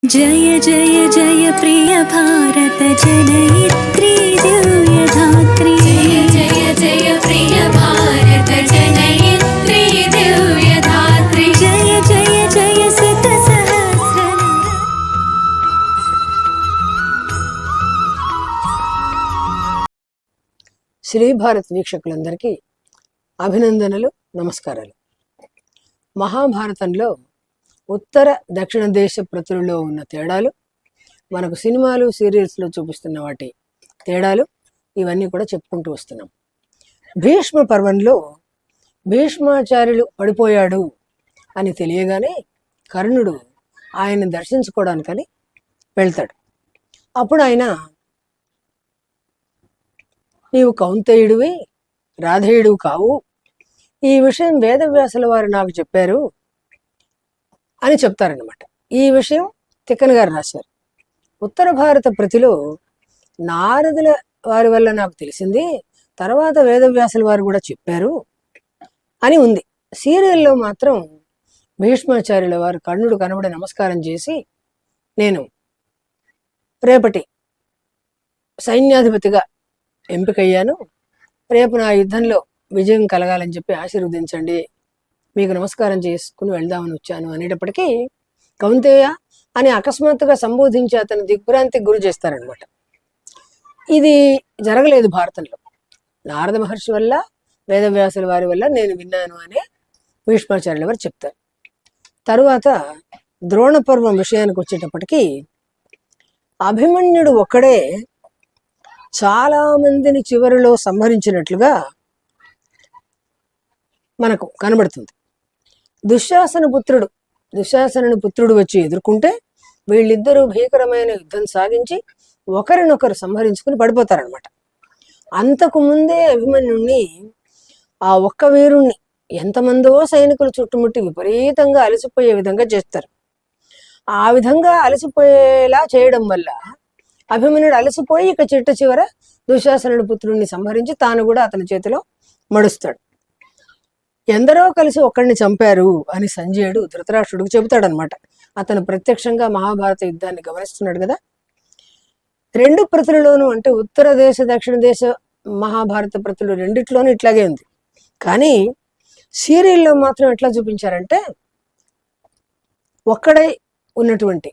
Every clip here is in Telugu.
जय जय जय प्रिय भारत जनयित्री दिव्यधात्री। जय जय जय प्रिय भारत जनयित्री दिव्यधात्री। जय जय जय सित सहस्र। శ్రీ భారత్ వీక్షకులందరికీ అభినందనలు, నమస్కారాలు. మహాభారతంలో ఉత్తర దక్షిణ దేశ ప్రతులలో ఉన్న తేడాలు, మనకు సినిమాలు సీరియల్స్లో చూపిస్తున్న వాటి తేడాలు, ఇవన్నీ కూడా చెప్పుకుంటూ వస్తున్నాం. భీష్మ పర్వంలో భీష్మాచార్యులు పడిపోయాడు అని తెలియగానే కర్ణుడు ఆయన దర్శించుకోవడానికని వెళ్తాడు. అప్పుడు ఆయన, నీవు కౌంతేయుడివి, రాధేయుడు కావు, ఈ విషయం వేదవ్యాసుల వారు నాకు చెప్పారు అని చెప్తారనమాట. ఈ విషయం తిక్కన గారు రాశారు. ఉత్తర భారత ప్రతిలో నారదుల వారి వల్ల నాకు తెలిసింది, తర్వాత వేదవ్యాసుల వారు కూడా చెప్పారు అని ఉంది. సీరియల్లో మాత్రం భీష్మాచార్యుల వారు కర్ణుడు కనబడి నమస్కారం చేసి, నేను రేపటి సైన్యాధిపతిగా ఎంపికయ్యాను, రేపు నా యుద్ధంలో విజయం కలగాలని చెప్పి ఆశీర్వదించండి, మీకు నమస్కారం చేసుకుని వెళ్దామని వచ్చాను అనేటప్పటికీ కౌంతేయ అని అకస్మాత్తుగా సంబోధించి అతను దిగ్భ్రాంతికి గురి చేస్తారనమాట. ఇది జరగలేదు భారతంలో. నారద మహర్షి వల్ల, వేదవ్యాసుల వారి వల్ల నేను విన్నాను అనే భీష్మాచార్యుల వారు చెప్తారు. తరువాత ద్రోణ పర్వం విషయానికి వచ్చేటప్పటికీ అభిమన్యుడు ఒక్కడే చాలా మందిని చివరిలో సంహరించినట్లుగా మనకు కనబడుతుంది. దుశ్శాసనుని పుత్రుడు వచ్చి ఎదుర్కొంటే వీళ్ళిద్దరూ భీకరమైన యుద్ధం సాగించి ఒకరినొకరు సంహరించుకుని పడిపోతారనమాట. అంతకు ముందే అభిమన్యుణ్ణి, ఆ ఒక్క వీరుణ్ణి ఎంతమందో సైనికులు చుట్టుముట్టి విపరీతంగా అలసిపోయే విధంగా చేస్తారు. ఆ విధంగా అలసిపోయేలా చేయడం వల్ల అభిమన్యుడు అలసిపోయి ఇక చిట్ట చివర దుశ్శాసనుడి పుత్రుడిని సంహరించి తాను కూడా అతని చేతిలో మడుస్తాడు. ఎందరో కలిసి ఒక్కడిని చంపారు అని సంజయుడు ధృతరాష్ట్రుడికి చెబుతాడనమాట. అతను ప్రత్యక్షంగా మహాభారత యుద్ధాన్ని గమనిస్తున్నాడు కదా. రెండు ప్రతులలోనూ, అంటే ఉత్తర దేశ దక్షిణ దేశ మహాభారత ప్రతులు రెండిట్లోనూ ఇట్లాగే ఉంది. కానీ సీరియల్లో మాత్రం ఎట్లా చూపించారంటే, ఒక్కడై ఉన్నటువంటి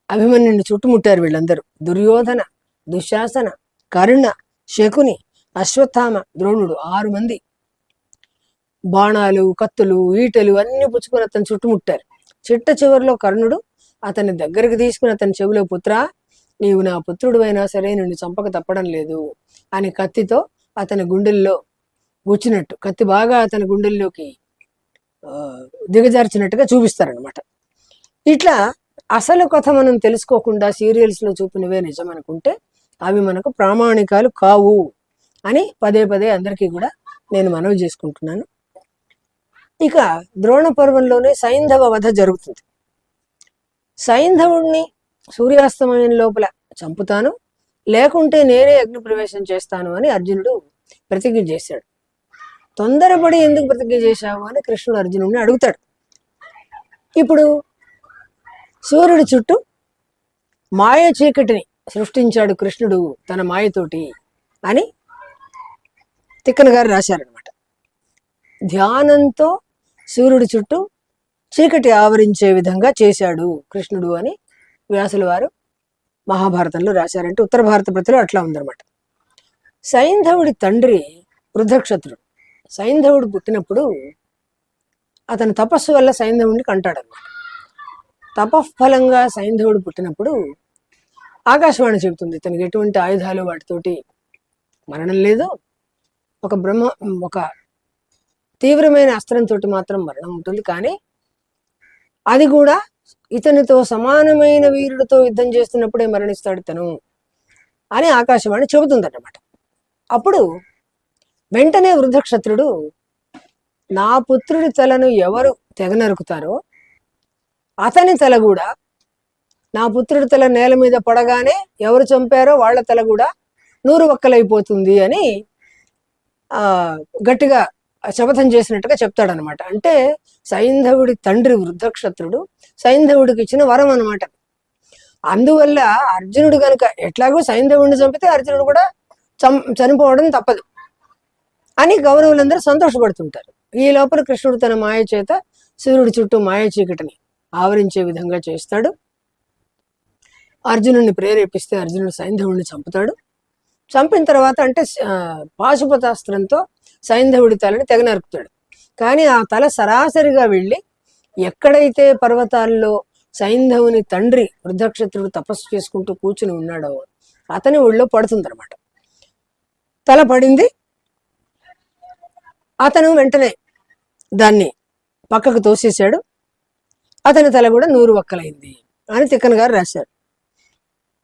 అభిమన్యుని చుట్టుముట్టారు వీళ్ళందరూ. దుర్యోధన, దుశ్శాసన, కర్ణ, శకుని, అశ్వత్థామ, ద్రోణుడు, 6 మంది బాణాలు, కత్తులు, ఈటలు అన్ని పుచ్చుకొని అతను చుట్టుముట్టారు. చిట్ట చివరిలో కర్ణుడు అతన్ని దగ్గరికి తీసుకుని అతని చెవిలో, పుత్రా, నీవు నా పుత్రుడు అయినా సరే నిన్ను చంపక తప్పడం లేదు అని కత్తితో అతని గుండెల్లో గుచ్చినట్టు, కత్తి బాగా అతని గుండెల్లోకి దిగజార్చినట్టుగా చూపిస్తారనమాట. ఇట్లా అసలు కథ మనం తెలుసుకోకుండా సీరియల్స్లో చూపినవే నిజం అనుకుంటే అవి మనకు ప్రామాణికాలు కావు అని పదే పదే అందరికీ కూడా నేను మనవి చేసుకుంటున్నాను. ఇక ద్రోణ పర్వంలోనే సైంధవ వధ జరుగుతుంది. సైంధవుడిని సూర్యాస్తమయం లోపల చంపుతాను, లేకుంటే నేనే అగ్ని ప్రవేశం చేస్తాను అని అర్జునుడు ప్రతిజ్ఞ చేశాడు. తొందరపడి ఎందుకు ప్రతిజ్ఞ చేశావు అని కృష్ణుడు అర్జునుడిని అడుగుతాడు. ఇప్పుడు సూర్యుడి చుట్టూ మాయ చీకటిని సృష్టించాడు కృష్ణుడు తన మాయతోటి అని తిక్కన గారు రాశారనమాట. ధ్యానంతో సూర్యుడి చుట్టూ చీకటి ఆవరించే విధంగా చేశాడు కృష్ణుడు అని వ్యాసుల వారు మహాభారతంలో రాశారంటే ఉత్తర భారత ప్రతిలో అట్లా ఉందన్నమాట. సైంధవుడి తండ్రి వృద్ధక్షత్రుడు. సైంధవుడు పుట్టినప్పుడు అతని తపస్సు వల్ల సైంధవుడిని కంటాడనమాట. తపఫలంగా సైంధవుడు పుట్టినప్పుడు ఆకాశవాణి చెబుతుంది, ఇతనికి ఎటువంటి ఆయుధాలు వాటితోటి మరణం లేదు, ఒక తీవ్రమైన అస్త్రంతో మాత్రం మరణం ఉంటుంది, కానీ అది కూడా ఇతనితో సమానమైన వీరుడితో యుద్ధం చేస్తున్నప్పుడే మరణిస్తాడు ఇతను అని ఆకాశవాణి చెబుతుందన్నమాట. అప్పుడు వెంటనే వృద్ధక్షత్రుడు, నా పుత్రుడి తలను ఎవరు తెగనరుకుతారో అతని తల కూడా, నా పుత్రుడి తల నేల మీద పడగానే ఎవరు చంపారో వాళ్ళ తల కూడా 100 వక్కలైపోతుంది అని గట్టిగా శపథం చేసినట్టుగా చెప్తాడనమాట. అంటే సైంధవుడి తండ్రి వృద్ధక్షత్రుడు సైంధవుడికి ఇచ్చిన వరం అనమాట. అందువల్ల అర్జునుడు కనుక ఎట్లాగో సైంధవుడిని చంపితే అర్జునుడు కూడా చనిపోవడం తప్పదు అని కౌరవులందరూ సంతోషపడుతుంటారు. ఈ లోపల కృష్ణుడు తన మాయ చేత సూర్యుడి చుట్టూ మాయ చీకటిని ఆవరించే విధంగా చేస్తాడు. అర్జునుడిని ప్రేరేపిస్తే అర్జునుడు సైంధవుడిని చంపుతాడు. చంపిన తర్వాత అంటే పాశుపతాస్త్రంతో సైంధవుడి తలని తెగ నరుకుతాడు. కానీ ఆ తల సరాసరిగా వెళ్ళి ఎక్కడైతే పర్వతాల్లో సైంధవుని తండ్రి వృద్ధక్షత్రుడు తపస్సు చేసుకుంటూ కూర్చుని ఉన్నాడో అతని ఒళ్ళో పడుతుందన్నమాట. తల పడింది. అతను వెంటనే దాన్ని పక్కకు తోసేశాడు. అతని తల కూడా 100 వక్కలైంది అని తిక్కన గారు రాశారు.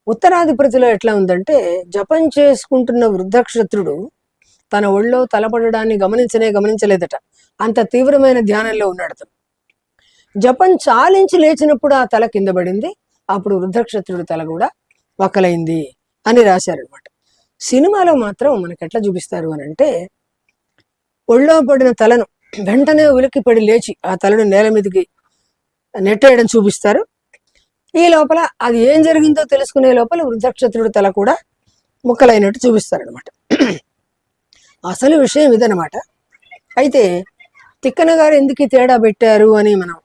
ఉత్తరాధిపతిలో ఎట్లా ఉందంటే జపం చేసుకుంటున్న వృద్ధక్షత్రుడు తన ఒళ్ళో తలపడడాన్ని గమనించలేదట. అంత తీవ్రమైన ధ్యానంలో ఉన్నాడు అతను. జపం చాలించి లేచినప్పుడు ఆ తల కింద పడింది. అప్పుడు వృద్ధక్షత్రుడి తల కూడా వక్కలైంది అని రాశారనమాట. సినిమాలో మాత్రం మనకి ఎట్లా చూపిస్తారు అని అంటే ఒళ్ళో పడిన తలను వెంటనే ఉలిక్కిపడి లేచి ఆ తలను నేల మీదకి నెట్టేయడం చూపిస్తారు. ఈ లోపల అది ఏం జరిగిందో తెలుసుకునే లోపల వృద్ధక్షత్రుడి తల కూడా ముక్కలైనట్టు చూపిస్తారనమాట. అసలు విషయం ఇదనమాట. అయితే తిక్కన గారు ఎందుకు తేడా పెట్టారు అని మనం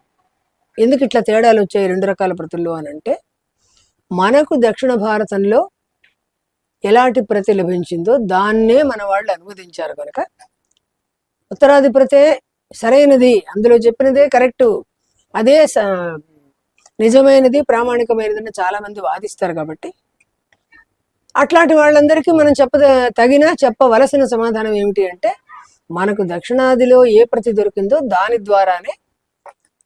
ఎందుకు ఇట్లా తేడాలు వచ్చాయి 2 రకాల ప్రతుల్లో అని అంటే మనకు దక్షిణ భారతంలో ఎలాంటి ప్రతి లభించిందో దాన్నే మన వాళ్ళు అనువదించారు కనుక ఉత్తరాధిపతే సరైనది, అందులో చెప్పినదే కరెక్టు, అదే నిజమైనది ప్రామాణికమైనదని చాలా మంది వాదిస్తారు. కాబట్టి అట్లాంటి వాళ్ళందరికీ మనం చెప్పవలసిన సమాధానం ఏమిటి అంటే మనకు దక్షిణాదిలో ఏ ప్రతి దొరికిందో దాని ద్వారానే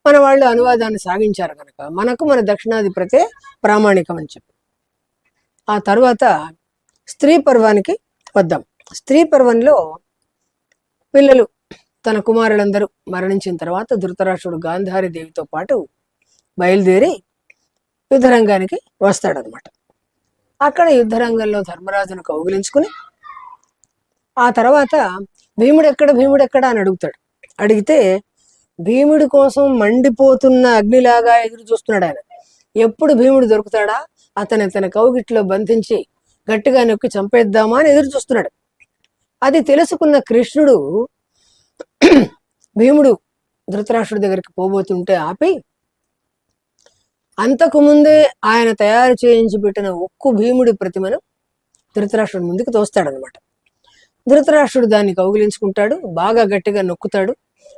మన వాళ్ళు అనువాదాన్ని సాగించారు కనుక మనకు మన దక్షిణాది ప్రతే ప్రామాణికం అని చెప్పి. ఆ తర్వాత స్త్రీ పర్వానికి వద్దాం. స్త్రీ పర్వంలో పిల్లలు తన కుమారులందరూ మరణించిన తర్వాత ధృతరాష్ట్రుడు గాంధారి దేవితో పాటు బయలుదేరి యుద్ధరంగానికి వస్తాడనమాట. అక్కడ యుద్ధరంగంలో ధర్మరాజును కౌగిలించుకుని ఆ తర్వాత భీముడెక్కడ అని అడుగుతాడు. అడిగితే భీముడి కోసం మండిపోతున్న అగ్నిలాగా ఎదురు చూస్తున్నాడు ఆయన. ఎప్పుడు భీముడు దొరుకుతాడా, అతని తన కౌగిట్లో బంధించి గట్టిగా నొక్కి చంపేద్దామా అని ఎదురు చూస్తున్నాడు. అది తెలుసుకున్న కృష్ణుడు భీముడు ధృతరాష్ట్రుడి దగ్గరికి పోబోతుంటే ఆపి అంతకుముందే ఆయన తయారు చేయించి పెట్టిన ఒక్కు భీముడి ప్రతిమను ధృతరాష్ట్రుడి ముందుకు తోస్తాడనమాట. ధృతరాష్ట్రుడు దాన్ని కౌగిలించుకుంటాడు, బాగా గట్టిగా నొక్కుతాడు.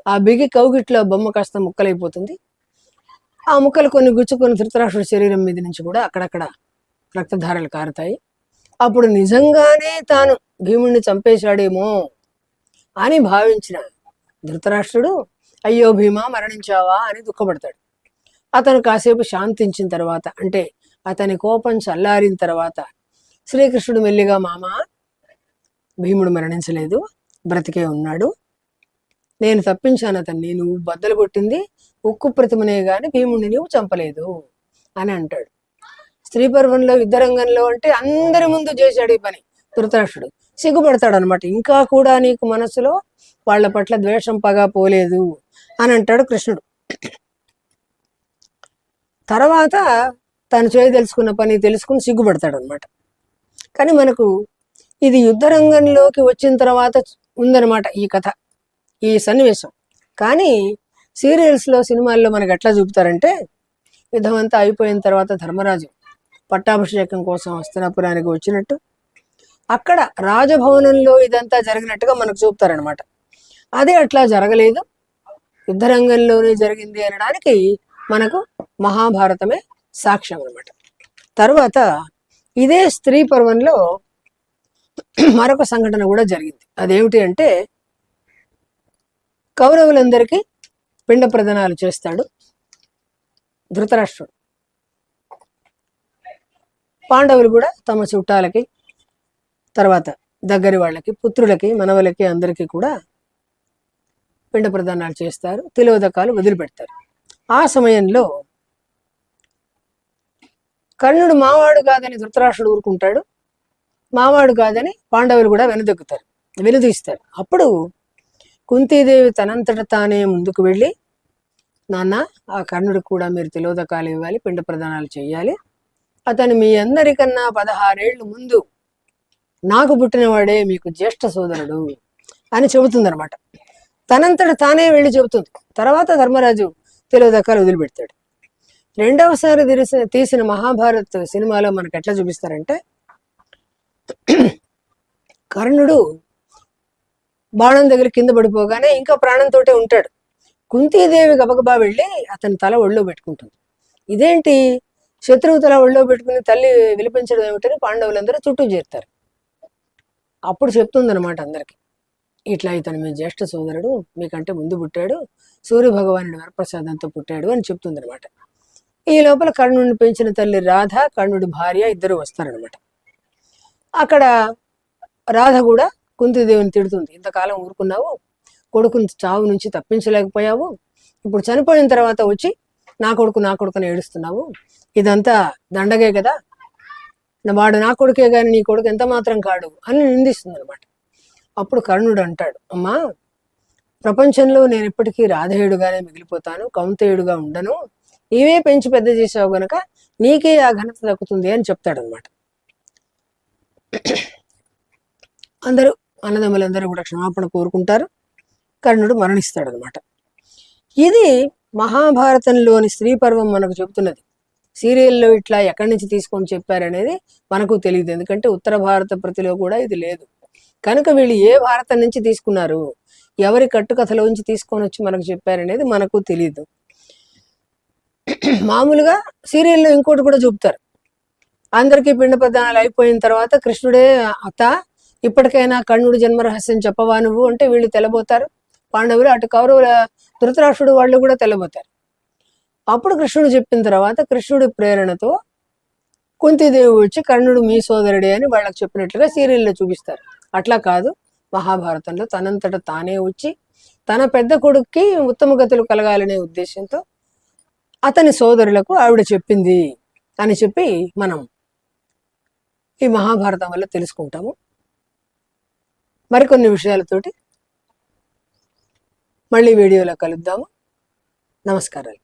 ఆ బిగి కౌగిట్లో బొమ్మ కాస్త ముక్కలైపోతుంది. ఆ ముక్కలు కొన్ని గుచ్చుకొని ధృతరాష్ట్రుడి శరీరం మీద నుంచి కూడా అక్కడక్కడ రక్తధారలు కారుతాయి. అప్పుడు నిజంగానే తాను భీముడిని చంపేశాడేమో అని భావించిన ధృతరాష్ట్రుడు అయ్యో భీమా మరణించావా అని దుఃఖపడతాడు. అతను కాసేపు శాంతించిన తర్వాత అంటే అతని కోపం చల్లారిన తర్వాత శ్రీకృష్ణుడు మెల్లిగా మామా భీముడు మరణించలేదు, బ్రతికే ఉన్నాడు, నేను తప్పించాను అతన్ని, నువ్వు బద్దలు కొట్టింది ఉక్కు ప్రతిమనే గాని భీముడిని నువ్వు చంపలేదు అని అంటాడు. స్త్రీ పర్వంలో యుద్ధరంగంలో అంటే అందరి ముందు చేశాడు ఈ పని. ధృతరాష్ట్రుడు సిగ్గుపడతాడు అనమాట. ఇంకా కూడా నీకు మనసులో వాళ్ళ పట్ల ద్వేషం పగా పోలేదు అని అంటాడు కృష్ణుడు. తర్వాత తను చేయదలుచుకున్న పని తెలుసుకుని సిగ్గుపడతాడు అనమాట. కానీ మనకు ఇది యుద్ధరంగంలోకి వచ్చిన తర్వాత ఉందన్నమాట ఈ కథ, ఈ సన్నివేశం. కానీ సీరియల్స్లో సినిమాల్లో మనకు ఎట్లా చూపుతారంటే యుద్ధం అంతా అయిపోయిన తర్వాత ధర్మరాజు పట్టాభిషేకం కోసం హస్తినాపురానికి వచ్చినట్టు అక్కడ రాజభవనంలో ఇదంతా జరిగినట్టుగా మనకు చూపుతారనమాట. అదే అట్లా జరగలేదు, యుద్ధరంగంలోనే జరిగింది అనడానికి మనకు మహాభారతమే సాక్ష్యం అనమాట. తర్వాత ఇదే స్త్రీ పర్వంలో మరొక సంఘటన కూడా జరిగింది. అదేమిటి అంటే కౌరవులందరికీ పిండ ప్రదానాలు చేస్తాడు ధృతరాష్ట్రుడు. పాండవులు కూడా తమ చుట్టాలకి తర్వాత దగ్గరి వాళ్ళకి పుత్రులకి మనవలకి అందరికీ కూడా పిండ ప్రదానాలు చేస్తారు, తిలోదకాలు వదిలిపెడతారు. ఆ సమయంలో కర్ణుడు మావాడు కాదని ధృతరాష్ట్రుడు ఊరుకుంటాడు, మావాడు కాదని పాండవులు కూడా వెనుదీస్తారు. అప్పుడు కుంతీదేవి తనంతట తానే ముందుకు వెళ్ళి, నాన్న ఆ కర్ణుడికి కూడా మీరు తిలోదకాలు ఇవ్వాలి, పిండ ప్రదానాలు చేయాలి, అతను మీ అందరికన్నా 16 ఏళ్ళు ముందు నాకు పుట్టినవాడే, మీకు జ్యేష్ఠ సోదరుడు అని చెబుతుందనమాట. తనంతట తానే వెళ్ళి చెబుతుంది. తర్వాత ధర్మరాజు తిలోదకాలు వదిలిపెడతాడు. రెండవసారి తీసిన మహాభారత్ సినిమాలో మనకు ఎట్లా చూపిస్తారంటే, కర్ణుడు బాణం దగ్గర కింద పడిపోగానే ఇంకా ప్రాణంతోటే ఉంటాడు. కుంతీదేవి గబగబా వెళ్ళి అతని తల ఒళ్ళో పెట్టుకుంటుంది. ఇదేంటి, శత్రువు తల ఒళ్ళో పెట్టుకుని తల్లి విలిపించడం ఏమిటని పాండవులందరూ చుట్టూ చేరుతారు. అప్పుడు చెప్తుందనమాట అందరికి, ఇట్లా ఇతను మీ జ్యేష్ఠ సోదరుడు, మీకంటే ముందు పుట్టాడు, సూర్య భగవానుడి వరప్రసాదంతో పుట్టాడు అని చెప్తుందనమాట. ఈ లోపల కర్ణుడిని పెంచిన తల్లి రాధ, కర్ణుడి భార్య ఇద్దరు వస్తారనమాట. అక్కడ రాధ కూడా కుంతీదేవిని తిడుతుంది, ఇంతకాలం ఊరుకున్నావు, కొడుకుని చావు నుంచి తప్పించలేకపోయావు, ఇప్పుడు చనిపోయిన తర్వాత వచ్చి నా కొడుకుని ఏడుస్తున్నావు, ఇదంతా దండగే కదా, వాడు నా కొడుకే కానీ నీ కొడుకు ఎంత మాత్రం కాడు అని నిందిస్తుంది అనమాట. అప్పుడు కర్ణుడు అంటాడు, అమ్మా, ప్రపంచంలో నేను ఎప్పటికీ రాధేయుడుగానే మిగిలిపోతాను, కౌంతేయుడుగా ఉండను, నీవే పెంచి పెద్ద చేసావు గనక నీకే ఆ ఘనత దక్కుతుంది అని చెప్తాడనమాట. అందరూ అన్నదమ్ములందరూ కూడా క్షమాపణ కోరుకుంటారు. కర్ణుడు మరణిస్తాడనమాట. ఇది మహాభారతంలోని స్త్రీ పర్వం మనకు చెబుతున్నది. సీరియల్లో ఇట్లా ఎక్కడి నుంచి తీసుకొని చెప్పారనేది మనకు తెలియదు, ఎందుకంటే ఉత్తర భారత ప్రతిలో కూడా ఇది లేదు కనుక వీళ్ళు ఏ భారతం నుంచి తీసుకున్నారు, ఎవరి కట్టుకథలోంచి తీసుకొని వచ్చి మనకు చెప్పారనేది మనకు తెలియదు. మామూలుగా సీరియల్లో ఇంకోటి కూడా చూపుతారు, అందరికీ పిండ ప్రదానాలు అయిపోయిన తర్వాత కృష్ణుడే, అత్త ఇప్పటికైనా కర్ణుడి జన్మ రహస్యం చెప్పవా నువ్వు అంటే వీళ్ళు తెలబోతారు, పాండవులు, అటు కౌరవుల ధృతరాష్ట్రుడు వాళ్ళు కూడా తెలబోతారు. అప్పుడు కృష్ణుడు చెప్పిన తర్వాత కృష్ణుడి ప్రేరణతో కుంతీదేవి వచ్చి కర్ణుడు మీ సోదరుడే అని వాళ్ళకి చెప్పినట్లుగా సీరియల్లో చూపిస్తారు. అట్లా కాదు, మహాభారతంలో తనంతట తానే వచ్చి తన పెద్ద కొడుక్కి ఉత్తమ గతులు కలగాలనే ఉద్దేశంతో అతని సోదరులకు ఆవిడ చెప్పింది అని చెప్పి మనం ఈ మహాభారతం వల్ల తెలుసుకుంటాము. మరికొన్ని విషయాలతోటి మళ్ళీ వీడియోలో కలుద్దాము. నమస్కారాలు.